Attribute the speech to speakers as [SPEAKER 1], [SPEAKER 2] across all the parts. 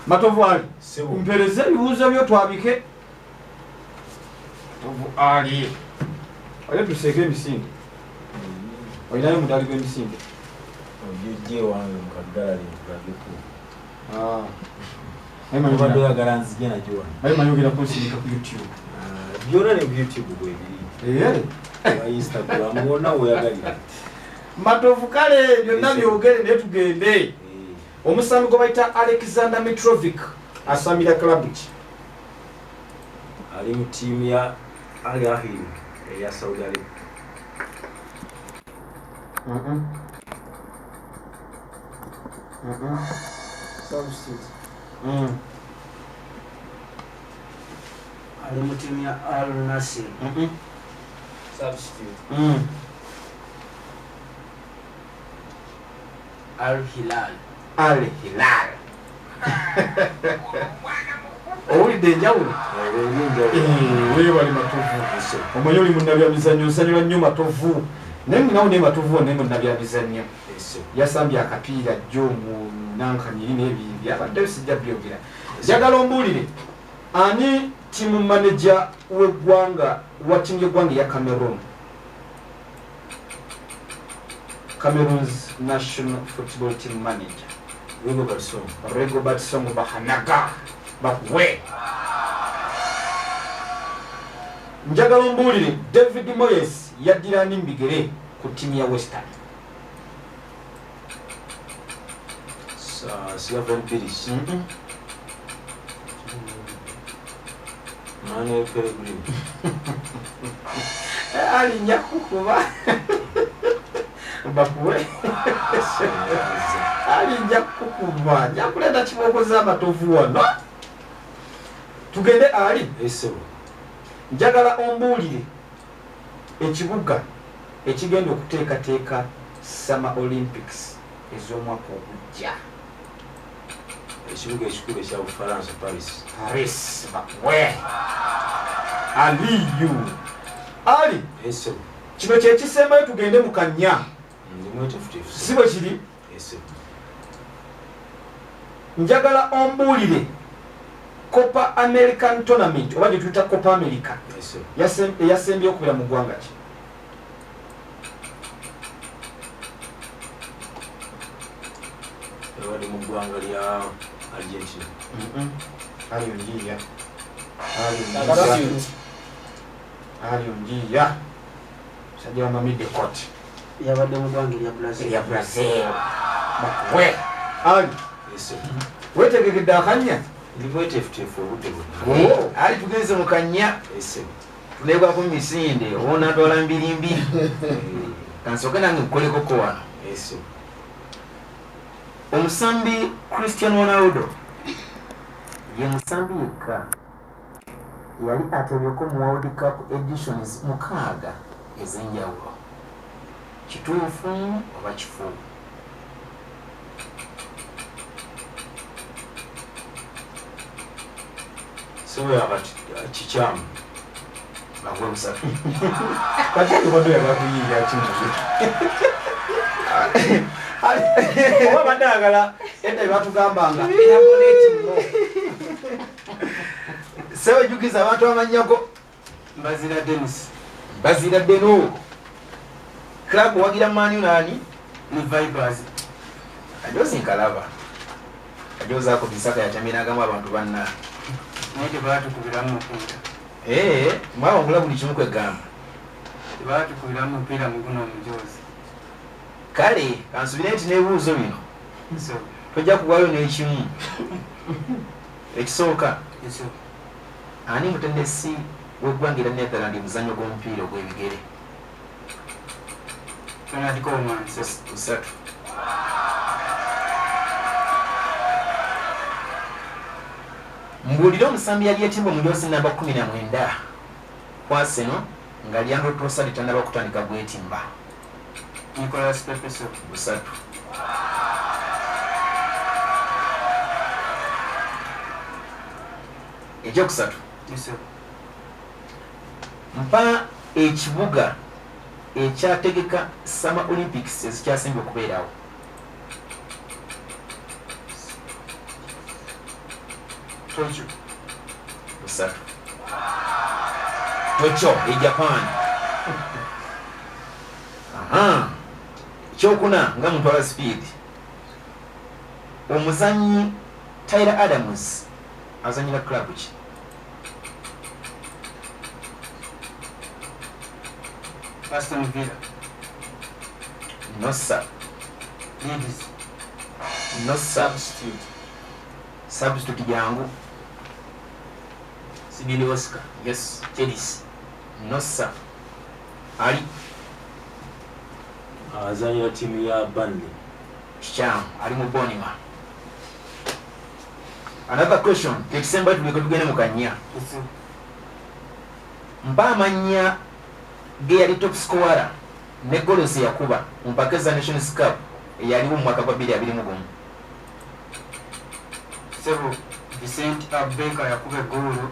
[SPEAKER 1] Matovu Ali mpereze ebibuuzo byo twabike. Matovu Ali ale tuseeke emisinde. Olinayo mudaali gw'emisinde?
[SPEAKER 2] Ojje wange mukaddala lindageko.
[SPEAKER 1] Obadde
[SPEAKER 2] oyagala nzije nakyo wano.
[SPEAKER 1] Mayogera kunsindika ku YouTube.
[SPEAKER 2] Byonna ne ku YouTube bwebiri. Instagram wonna weoyagalira.
[SPEAKER 1] Matovu kale byonna byogere ne tugende. Omusambi gwe bayita Alexander Mitrovic asamira club ki?
[SPEAKER 2] Ali mu tiimu ya Al Ahly eya Saudi Arabia.
[SPEAKER 1] Substitute.
[SPEAKER 3] Ali mu tiimu ya Al Nassr.
[SPEAKER 1] Substitute.
[SPEAKER 3] Al Hilal.
[SPEAKER 1] Al Hilal. Owulidde enjawulo? Weyo bali Matovu. Omanyi oli munnabyamizannyo nsanyula nnyo Matovu. Naye ninawo ne Matovu ne munnabyamizannyo. Yasambye akapiira jjo mu nankanyiri n'ebindi abadde sijja byogera. Njagala ombuulire ani tiimu manager w'eggwanga wa tiimu y'eggwanga ya Cameroon? Cameroon's national football team manager. Rego Batsongo Bahanaga Bakwe. Njagala ombuulire David Moyes yaddira n'imbigere ku tiimu ya Western.
[SPEAKER 2] Slaven Pirish. Mane Pellegrini.
[SPEAKER 1] Ali nyakukuba. Bakwe. Ali nyakukuba. Nyakuleta kiboko za Matovu wano. Tugende Ali. Njagala ombuulire ekibuga ekigenda okuteekateeka Summer Olympics ez'omwaka ogujja.
[SPEAKER 2] Ekibuga ekikulu ekya Bufalansa
[SPEAKER 1] Paris. Bakwe. Aliyu. Ali. Kino kyekisembayo tugende mu kannya. Si bwe kiri? Njagala ombuulire Copa American Tournament oba gye tuyita Copa America eyasembye okubira mu ggwanga ki?
[SPEAKER 2] Ewali mu ggwanga lya Argentina.
[SPEAKER 1] Aliyonjiya. Sajja wa Mamide Court.
[SPEAKER 3] Yabadde mu ggwanga lya
[SPEAKER 1] Brazil. Bakwe. Ali. Weetegekedde akanya? Ali tugenze mu kannya. Tuleegwako mu misinde owoona atwala mbirimbiri. Kansooke nange nkukolekoko wano. Omusambi Cristiano Ronaldo ye musambi yekka yali atebyeko mu World Cup editions 6 ez'enjawulo. Kituufu oba kifu?
[SPEAKER 2] Kikyamu.
[SPEAKER 1] Bagwe busatu. Kati obadde yabakuyiira kimu. Oba badde agala edda batugambanga aboneti mno. Sewe jukiza abantu amanyako
[SPEAKER 3] Bazira Dennis.
[SPEAKER 1] Bazira Deno. Club wagira Man U nani?
[SPEAKER 3] Ni Vipers.
[SPEAKER 1] Ajozi nkalaba. Ajoza ko bisaka yatamina agamba abantu banna.
[SPEAKER 3] Nete baatu kubiramu mpira.
[SPEAKER 1] Mwawa ngula buli kimu kwegamba.
[SPEAKER 3] Baatu kubiramu mpira muguno omujozi.
[SPEAKER 1] Kale kansubire nti n'ebibuuzo bino tojja kuwayo n'ekimu ekisooka. Ani mutendesi w'eggwanga erya Netherland muzannyo gw'omupiira ogw'ebigere? Usatu. Mbuulire omusambi yali yetimba omujoozi namba 19 ku Arsenal nga Leandro Trossard tannaba kutandika gwetimba.
[SPEAKER 3] Nicolas Pepe.
[SPEAKER 1] Usatu. Ekyokusatu. Mpa ekibuga ekyategeka Summer Olympics ezikyasembe okubeerawo.
[SPEAKER 3] Tokyo.
[SPEAKER 4] Busatu. Tokyo e Japan. Kyokuna nga mutwala speed. Omuzanyi Tyler Adams azanyira club ki?
[SPEAKER 3] Aston Villa.
[SPEAKER 4] No sir.
[SPEAKER 3] Leeds.
[SPEAKER 4] No sir.
[SPEAKER 2] Substitute.
[SPEAKER 4] Substitute yangu.
[SPEAKER 5] Sibili Oscar.
[SPEAKER 4] Yes.
[SPEAKER 5] Chelsea.
[SPEAKER 4] No sir. Ali
[SPEAKER 2] Azanyira timu ya Burnley.
[SPEAKER 4] Cham ali mu Bonima. Another question. December tugende mukanya. Mpa amanya ge yali top scorer ne goals yakuba Empaka Nations Cup yaliwo mu mwaka 2021.
[SPEAKER 3] Sebo Vincent Abeka yakube golo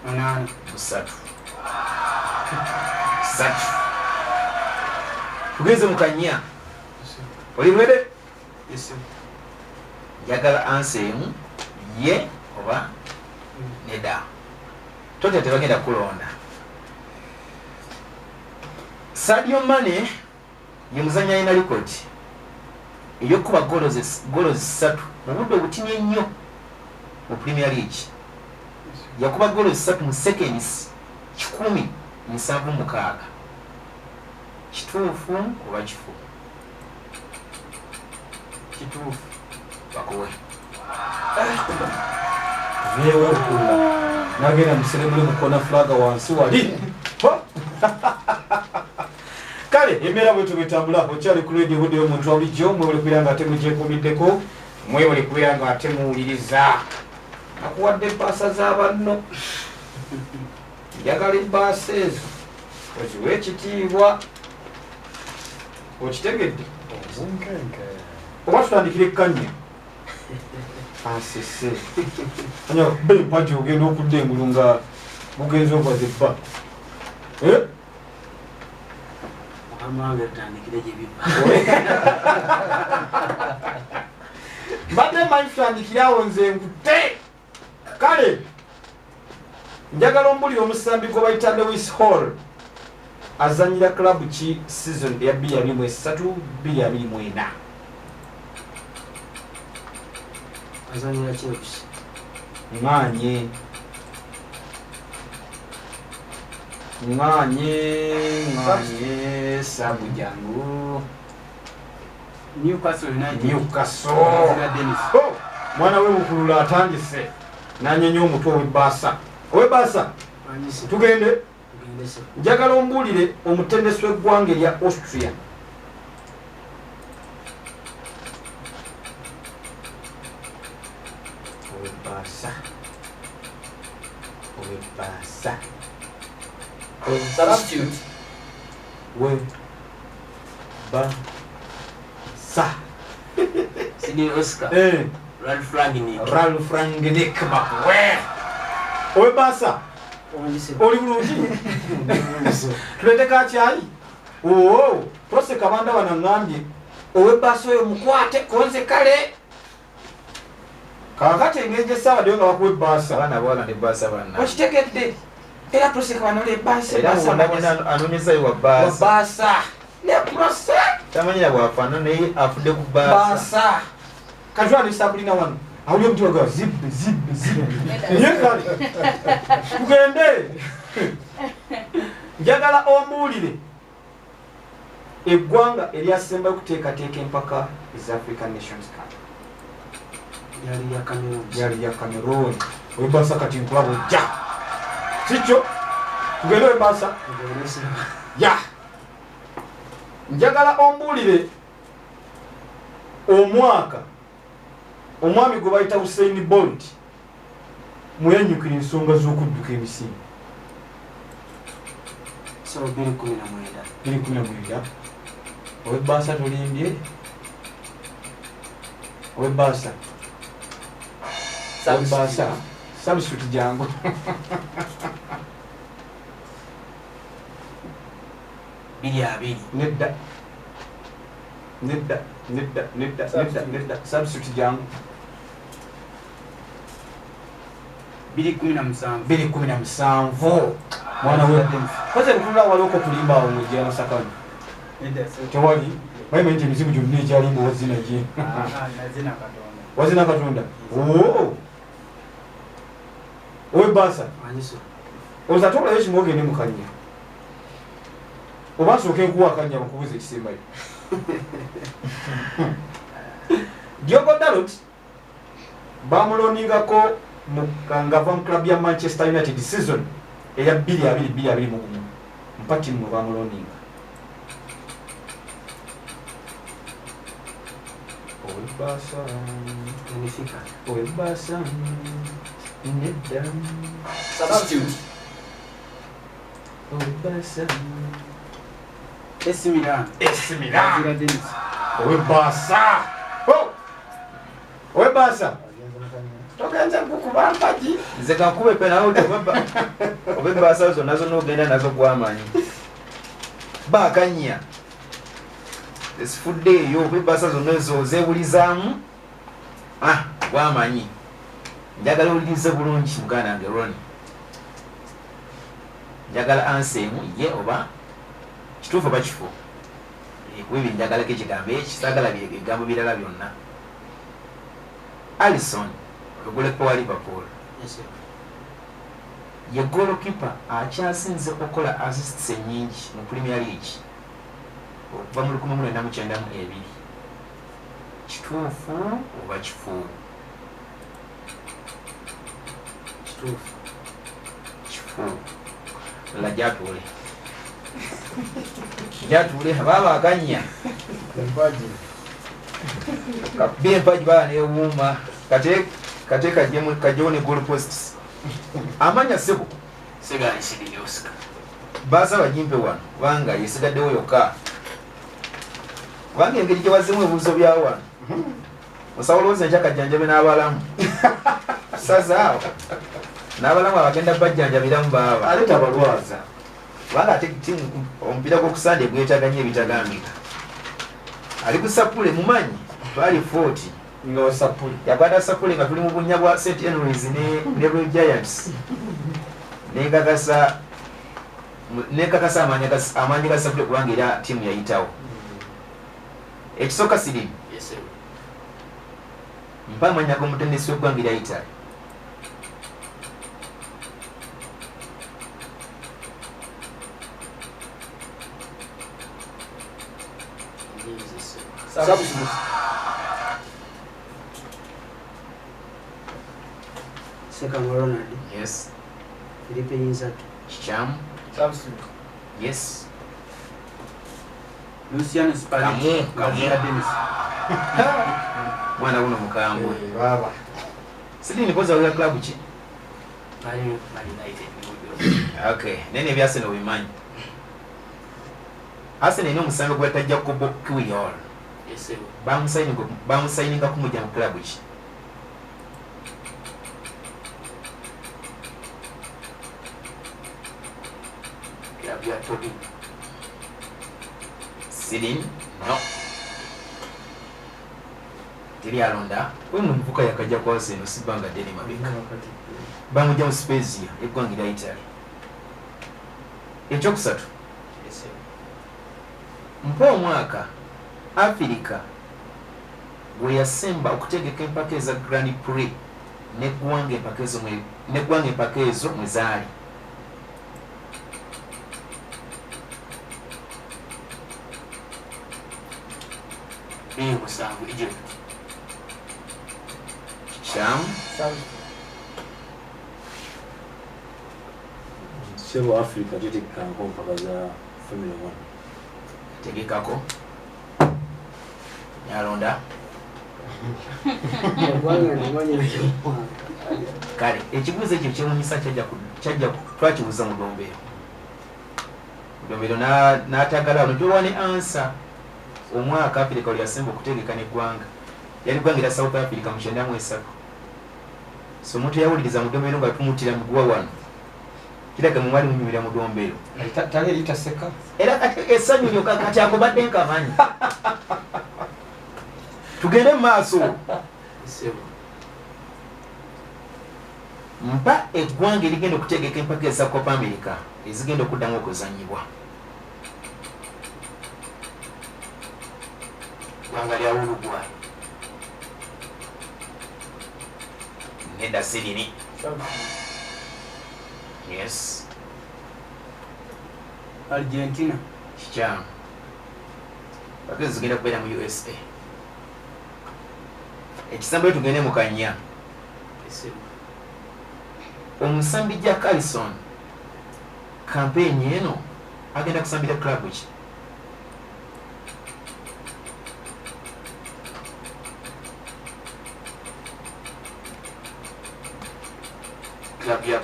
[SPEAKER 3] 8.
[SPEAKER 4] Busatu. Satu. Tugeze mukanya. Oli ready?
[SPEAKER 3] Yes.
[SPEAKER 4] Yagala answer ye oba neda. Tote tebagenda kulonda. Sadio Mane ye muzanyi alina record eyokuba goals 3 mu budde obutinye ennyo mu Premier League. Yakuba goals 3 mu seconds 176. Kituufu oba kifu?
[SPEAKER 3] Kituufu.
[SPEAKER 4] Bakowe.
[SPEAKER 1] Veewo okula. Nagenda museremule mukona flaga wansi wali. Kale emera bwe tubetambula okyali ku radio budde omuntu abulijjo mwewole kubeera nga ate mugyekomiddeko mwewole kubeera nga ate muwuliriza akuwadde ebaasa z'abanno njagala ebaasa ezo oziwa ekitiibwa okitegedde oba tutandikira ekkanya ansese anya bempaji ogenda okudda engulu nga bugenza obaza ebba
[SPEAKER 5] Amange tandikire gyebiva.
[SPEAKER 1] mbadde manyi tutandikire awo nze nkutte kale njagala ombulira omusambi gwe bayita Lewis Hall azanyira club ki season ya 2023-2024.
[SPEAKER 5] Azanyira Chelsea.
[SPEAKER 1] nganye sabu jangu
[SPEAKER 3] Newcastle United.
[SPEAKER 1] Newcastle.
[SPEAKER 3] Dennis.
[SPEAKER 1] Oh, mwana we bukulula atandise nanyenya omutwe ow'ebbaasa
[SPEAKER 3] Wanyise.
[SPEAKER 1] tugende
[SPEAKER 5] Tugendese.
[SPEAKER 1] njagala ombuulire omutendesi w'eggwanga erya Austria ow'ebbaasa
[SPEAKER 5] Substitute.
[SPEAKER 1] w'ebbaasa
[SPEAKER 5] Sibili Oscar. Ralph Rangnick.
[SPEAKER 1] Ralph Rangnick bakwe ow'ebbaasa
[SPEAKER 5] Wanyise.
[SPEAKER 1] oli bulungi tuleteka kyayi tose kabanda wanaŋŋambye ow'ebbaasa oyo mukwate konze kale kakati engeri gyesaawaddeyo nga bakuwa ebbaasa
[SPEAKER 4] Abaana bawala ne baasa banna.
[SPEAKER 1] okitegedde era tose kabanda
[SPEAKER 4] Era mwonna anoonyezayo wa baasa.
[SPEAKER 1] baasa ne prose
[SPEAKER 4] Tamanyira bwafaana naye afudde ku baasa.
[SPEAKER 1] baasa katwandisa kulina wano awuli omutima gwa zibbe ye kale tugende njagala ombuulire eggwanga eryasembayo okuteekateeka empaka eza African Nations Cup
[SPEAKER 5] Yali ya Cameroon.
[SPEAKER 1] yali ya Cameroon webbaasa kati nkulaba ojja kikyo tugende webbaasa
[SPEAKER 5] Tugendese.
[SPEAKER 1] ya njagala ombuulire omwaka omwami gwe bayita Usain Bolt mwenyukira ensonga z'okudduka emisinde
[SPEAKER 5] So 2019.
[SPEAKER 1] 2019 owebbaasa tolimbye owebbaasa owebbaasa substitute jangu nedda substitute jangu 2017 mwana we koze kutula waloko kulimba awo mu jana sakano tewali bayima nti emizimu gyonna egyalimba wazina gye wazina katonda owebasa oza tobulayo kimu ogende mukanya oba nsooka enkuwa akanya bakubuza ekisembayo Diogo Dalot bamuloningako ngava mu club ya Manchester United season eya 2022 mpati mu bamuloninga Basa
[SPEAKER 5] Magnifica.
[SPEAKER 1] Basa
[SPEAKER 5] Substitute.
[SPEAKER 1] Basa
[SPEAKER 5] AC Milan.
[SPEAKER 1] Basa Basa tokenza kukuba mpaji
[SPEAKER 4] nze kankube penalty Basa zo nazo nogenda nazo kwamanyi bakanya esifudde yo Basa zo nazo zebulizaamu kwamanyi njagala olize bulungi muganda wange Ron njagala ansemu ye oba kituufu oba kifo kubi njagala ke kigambo ekisagala bigambo birala byonna Alisson ogoleko wa Liverpool ye goalkeeper akyasinze okukola assists ennyingi mu Premier League okuva mu 1992 kituufu oba kifu la jatule baba akanya empaji bana ewuuma kate kajone goal posts amanya sebo
[SPEAKER 5] Segala isidi Oscar.
[SPEAKER 4] Basa bajimpe wano kubanga yesigaddewo yokka kubanga engeri gyewazimu ebuuzo bya wano osawolowooza enkyakajjanjabe n'abalamu sazaawo n'abalamu abagenda bajjanjabiramu baaba
[SPEAKER 1] aleta abalwaza
[SPEAKER 4] kubanga ate omupiira gw'okusande gwetaganya ebitagambika ali ku sapule mumanyi twali 40
[SPEAKER 1] nga wasapule
[SPEAKER 4] yakwata sapule nga tuli mu bunnya bwa St. Henry's ne Blue Giants nekakasa amaanyi ga sapule kubanga era tiimu yayitawo ekisooka sirimu mpa amanya g'omutendesi w'eggwanga erya Italy
[SPEAKER 5] Substitute. Second Ronald.
[SPEAKER 4] yes
[SPEAKER 5] Felipe Inzaghi.
[SPEAKER 4] kikyamu
[SPEAKER 3] Substitute.
[SPEAKER 4] yes
[SPEAKER 3] Luciano Spalletti.
[SPEAKER 4] Kamu.
[SPEAKER 3] Dennis.
[SPEAKER 4] mwana guno mukambwe
[SPEAKER 1] baba
[SPEAKER 4] sidini koza wula club ki
[SPEAKER 5] Man United.
[SPEAKER 4] okay nene ebya Arsenal bimanyi Arsenal ine omusango gwetajja ku Kiwiol
[SPEAKER 5] Yes,
[SPEAKER 4] bamusayininga kumujja mu club ki
[SPEAKER 5] Club ya Toby.
[SPEAKER 4] sidini no teri alonda we muvuka yakajja ku Arsenal sibanga deni mabeka bamujja mu Spezia eggwanga erya Italy ekyokusatu
[SPEAKER 5] Yes,
[SPEAKER 4] mpa omwaka Afirika gwe yasemba okutegeka empaka eza Grand Prix neggwanga empaka ezo mwe zaali
[SPEAKER 5] Being Musangu, Egypt.
[SPEAKER 4] kyamu
[SPEAKER 2] Sebo Africa tetekanko mpaka za Formula 1.
[SPEAKER 4] tegekako yalonda kale ekibuuzo ekyo kyewunyisa twakibuuza mudombero n'atagala ono gyowa ne ansa omwaka Afirika oli yasemba okutegeka n'eggwanga yali ggwanga era South Africa mu 93 so omuntu yawuliriza mudombero nga tumutira miguwa wano kiraga mu mwali munyumira mudombero
[SPEAKER 1] tale litaseka
[SPEAKER 4] era kati essanyu lyo kati akubadde nkamanyi tugende mu maaso mpa eggwanga erigenda okutegeka empaka eza Copa America ezigenda okuddamu okuzannyibwa.
[SPEAKER 5] Gwanga lya Uruguay.
[SPEAKER 4] Nedda Sydney. Yes.
[SPEAKER 3] Argentina.
[SPEAKER 4] Kikyamu. Empaka zigenda kubeera mu USA. Ekisambo tugende mu Kanya. Omusambi Jack Allison kampeni eno agenda kusambira club ki?
[SPEAKER 5] Club ya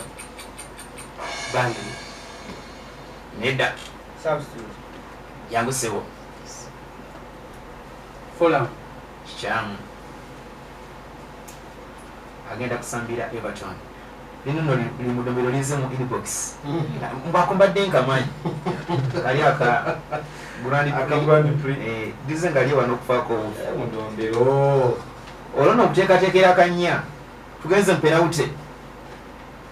[SPEAKER 5] Burnley.
[SPEAKER 4] Nedda.
[SPEAKER 3] Substitute.
[SPEAKER 4] Yangu sebo.
[SPEAKER 3] Fulham.
[SPEAKER 4] Kikyamu. Agenda kusambira Everton. Lino no limudombero lize mu inbox. Mbakombadde nkamanyi. Ali aka Grand Prix. Lize ngali wano kufaako
[SPEAKER 1] mudombero.
[SPEAKER 4] Olona okuteekateekera akanya. Tugenze mperawute.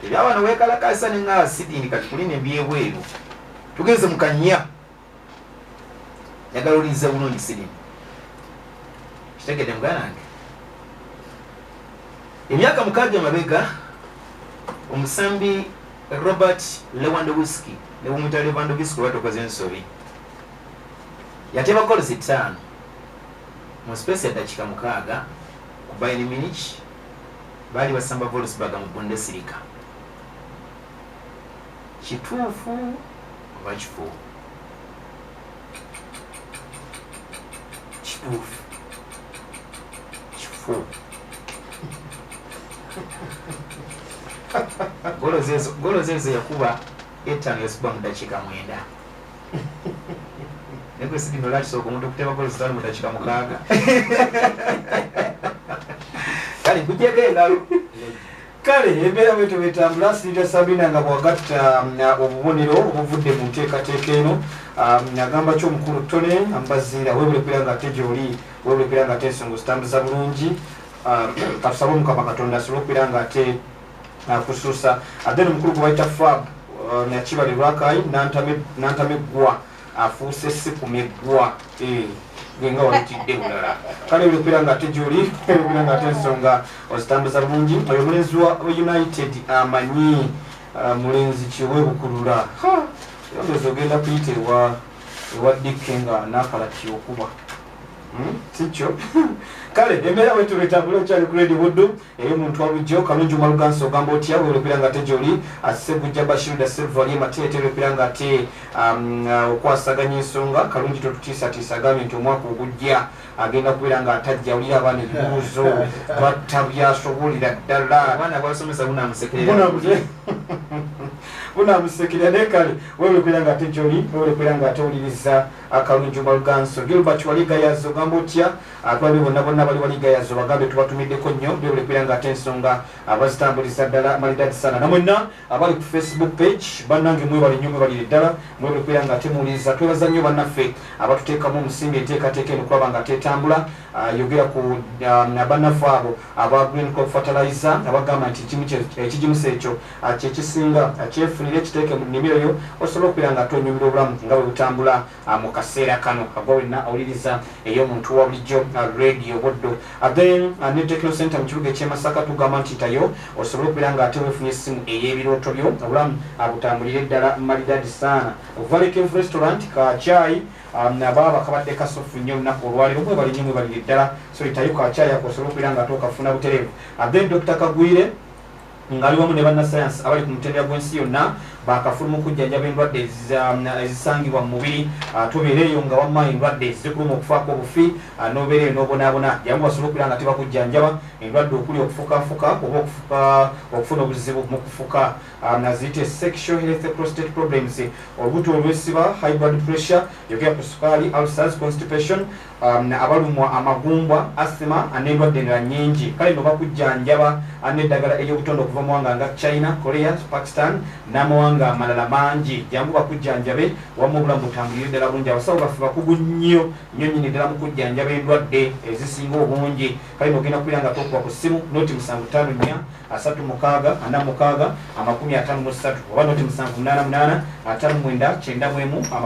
[SPEAKER 4] Ebyawano weekalakasa nenga Sydney kati kuline ebyebweru. Tugenze mu Kanya. Njagala olize bulungi Sydney. Kitegedde muganange. Emyaka 6 emabega omusambi Robert Lewandowski Lewandowski Lewandowski watokoze ensobi yateba goals 5 mu space ya dakika 6 ku Bayern Munich bali basamba Wolfsburg mu Bundesliga. Kituufu oba kifu?
[SPEAKER 5] Kituufu.
[SPEAKER 4] Kifu. Golo zezo yakuba etano yasuba mu dakika 9. Nego Sydney lati soko omuntu okuteba golo zitano mu dakika 6. Kale kujega engalo.
[SPEAKER 1] Kale embeera bwetu betambula Sida Sabina nga bwagatta obubonero obuvudde mu nteekateeka eno agamba ky'omukulu Tone Ambazinda webulekwera ate gy'oli webulekwera ate ensonga zitambuza bulungi katusabe Mukama Katonda asobole ate kusuusa ate omukulu gwe bayita Fab nakibalirwa Kai Nantamegwa afuuse si kumegwa genga walitidde bulala kale webulekwera ate gy'oli webulekwera ate ensonga ozitambuza bulungi oyo mulenzi wa United amanyi mulenzi kiwebukulula yongezo ogenda kuyiterwa ewa Dikke nga n'akalati okuba sikyo kale embeera wetu betambula okyali ku Red Wood ey'omuntu wabujjo kalungi Maluganso ogamba otya webulekwera nga ate gy'oli Assebujja Bashirda Silva ali Mateete webulekwera nga ate okwasaganya ensonga kalungi totutiisatiisa agambye nti omwaka ogujja agenda kubeera nga atajja awulira abaana ebibuuzo batabyasobolera ddala
[SPEAKER 4] Abaana bwasomesa bunaamusekerera.
[SPEAKER 1] Bunaamusekerera naye kale webulekwera nga ate gy'oli webulekwera nga ate owuliriza akalungi Maluganso Gilbert Waligayazo ogamba otya atwali bonna bali Waligayazo bagambe tubatumiddeko nnyo webulekwera nga ate ensonga abazitambuliza ddala malidadi sana namwenna abali ku Facebook page bannange mwebali nnyo mwebalire ddala webulekwera nga ate muwuliriza twebaza nnyo bannaffe abatuteekamu omusingi enteekateeka eno kulaba nga tetambula yogera ku bannaffe abo aba Green Crop Fertilizer abagamba nti ekijimusa ekyo kyekisinga kyefunire ekiteeke mu nnimiro yo osobola okubeera nga tonyumira obulamu nga bwe butambula mu kaseera kano agwa wenna awuliriza ey'omuntu wa bulijjo radio Boddo then ne Techno Center mu kibuga eky'e Masaka tugamba nti tayo osobola okubeera nga ate weefunye essimu ey'ebirooto byo obulamu butambulire ddala malidadi sana Valley Restaurant ka chai baba bakabadde kasofu nnyo olunaku olwaliro mwebali nnyo mwebalire ddala so tayo ka chai osobola okubeera nga tookafuna butereevu then Dr. Kagwire ngali wamu ne bannasayansi abali ku mutendera gw'ensi yonna bakafuluma okujjanjaba endwadde ezisangibwa mu mubiri tobeereeyo nga wamma endwadde ezikuluma okufaako obufi n'obeereeyo n'obonaabona jangu basobola okubeera nga tebakujjanjaba endwadde okuli okufukafuka oba okufuna obuzibu mu kufuka naziyite sexual health prostate problems olubuto olwesiba high blood pressure yogera ku sukaali ulcers constipation abalumwa amagumbwa asthma n'endwadde endala nnyingi kale no bakujjanjaba n'eddagala ery'obutonde okuva mu wanga nga China, Korea, Pakistan n'amawanga n'amawanga amalala mangi jangu bakujjanjabe wamu obulamu butambulire ddala bulungi abasawo baffe bakugu nnyo nyinyi ddala mu kujjanjaba endwadde ezisinga obungi kale nogenda kubeera nga tokuba ku ssimu noti 754 36 46 53 oba noti 788 5991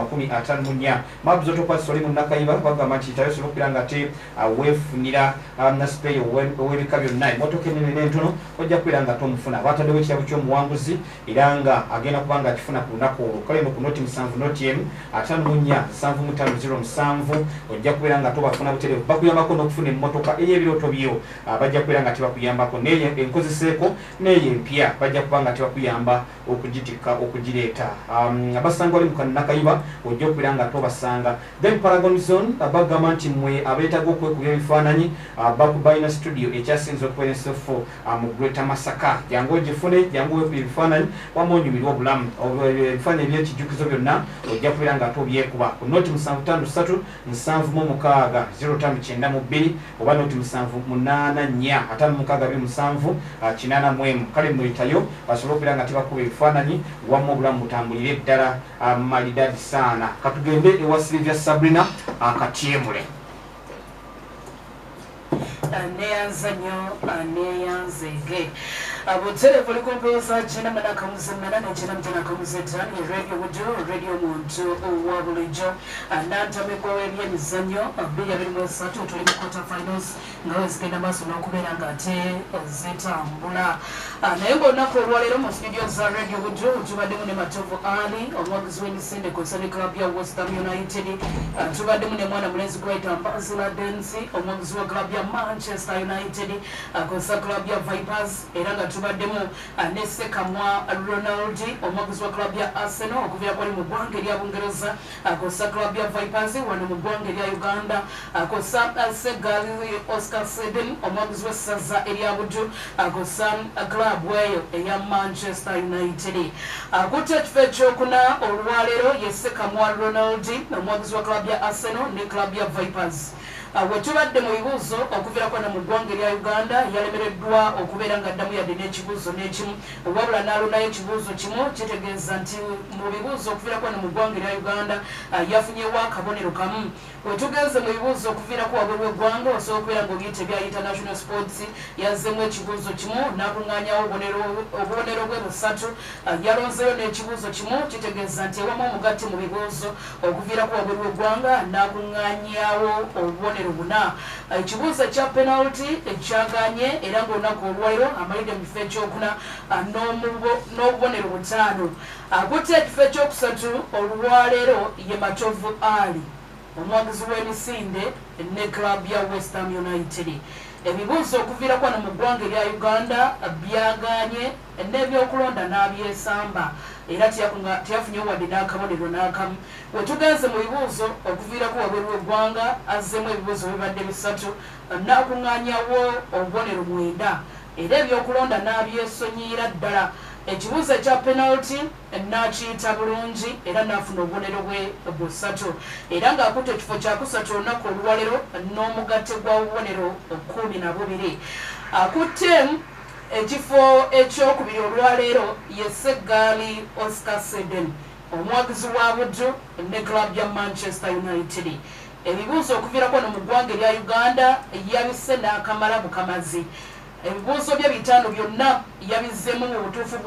[SPEAKER 1] 54 mabuzo tokwasisa oli munnakayiba bagamba nti tayo sobola okubeera nga te weefunira nasipeeyo ow'ebika byonna emmotoka ennene n'entono ojja kubeera nga tomufuna abataddewo ekirabo ky'omuwanguzi era nga agenda kuba nga akifuna ku lunaku olwo kale no ku noti 7 noti emu 54 7507 ojja kubeera nga tobafuna butereevu bakuyambako n'okufuna emmotoka ey'ebirooto byo bajja kubeera nga tebakuyambako naye enkozeseeko neyo empya bajja kuba nga tebakuyamba okugitikka okugireeta abasanga oli mukannakayiba ojja okubeera nga tobasanga then Paragon Zone bagamba nti mmwe abeetaaga okwekubya ebifaananyi bakubalina studio ekyasinza okubeera ensofu mu Greater Masaka jangu ogifune jangu weekubya ebifaananyi wamu onyumirwa obulamu ebifaananyi ebyekijjukizo byonna ojja kubeera nga tobyekuba ku noti 753 716 0592 oba noti 784 56 8 kale mwetayo basobole okubeera nga tebakuba ebifaananyi wamu obulamu butambulire ddala malidadi saana katugende ewa Silvia Sabrina akatyemule
[SPEAKER 6] neyanzege abuterevu likompoza jina manakamuze manana jina mtanakamuze tani radio wujo radio muntu owa bulijjo Nantamegwa Webyemizannyo 2023 tuli mu quarter finals ngawe zigenda maaso n'okubeera nga ate zitambula naye ng'olunaku olwaleero mu studio za radio wujo tubaddemu ne Matovu Ali omuwagizi w'emisinde ku Sunny Club ya West Ham United tubaddemu ne mwana mulenzi gwayita Mbazila Densi omuwagizi wa club ya Manchester United akosa club ya Vipers era nga tubaddemu ne Sekamwa Ronald omuwagizi wa club ya Arsenal okuviira kwali mu ggwanga erya Bungereza akosa club ya Vipers wano mu ggwanga erya Uganda akosa Segali Oscar Seden omuwagizi w'essaza erya Buju akosa club weyo eya Manchester United akutte ekifo ekyokuna olwaleero ye Sekamwa Ronald omuwagizi wa club ya Arsenal ne club ya Vipers wetubadde mu bibuuzo okuviira kwano mu ggwanga erya Uganda yalemereddwa okubeera nga addamu yadde n'ekibuuzo n'ekimu wabula n'alunayo ekibuuzo kimu kitegeeza nti mu bibuuzo okuviira kwano mu ggwanga erya Uganda yafunyewo akabonero kamu wetugenze mu bibuuzo okuviirako wabweru w'eggwanga osobola okubeera ng'obiyita ebya international sports yazzeemu ekibuuzo kimu n'akuŋŋaanyawo obubonero bwe busatu yalonzeyo n'ekibuuzo kimu kitegeeza nti ewamu omugatte mu bibuuzo okuviirako wabweru w'eggwanga n'akuŋŋaanyawo obubonero buna ekibuuzo ekya penalty ekyaganye era ng'olunaku olwaleero amalidde mu kifo ekyokuna n'obubonero butaano akutte ekifo ekyokusatu olwaleero ye Matovu Ali omuwagizi w'emisinde ne club ya West Ham United ebibuuzo okuviira kwano mu ggwanga erya Uganda byaganye n'ebyokulonda n'abyesamba era teyafunyewo wadde n'akabonero n'akamu wetugenze mu bibuuzo okuviirako wabweru w'eggwanga azzeemu ebibuuzo bibadde bisatu n'akuŋŋaanyawo obubonero 9 era ebyokulonda n'abyesonyiira ddala ekibuuzo ekya penalty n'akiyita bulungi era n'afuna obubonero bwe busatu era ng'akutte ekifo kyakusatu olunaku olwaleero n'omugatte gwa bubonero 12 akutte ekifo ekyokubiri olwaleero ye Segali Oscar Seden omuwagizi wa Buju ne club ya Manchester United ebibuuzo okuviira kwano mu ggwanga erya Uganda yabisse n'akamala bukamazi ebibuuzo bye 5 byonna yabizzeemu mu butuufu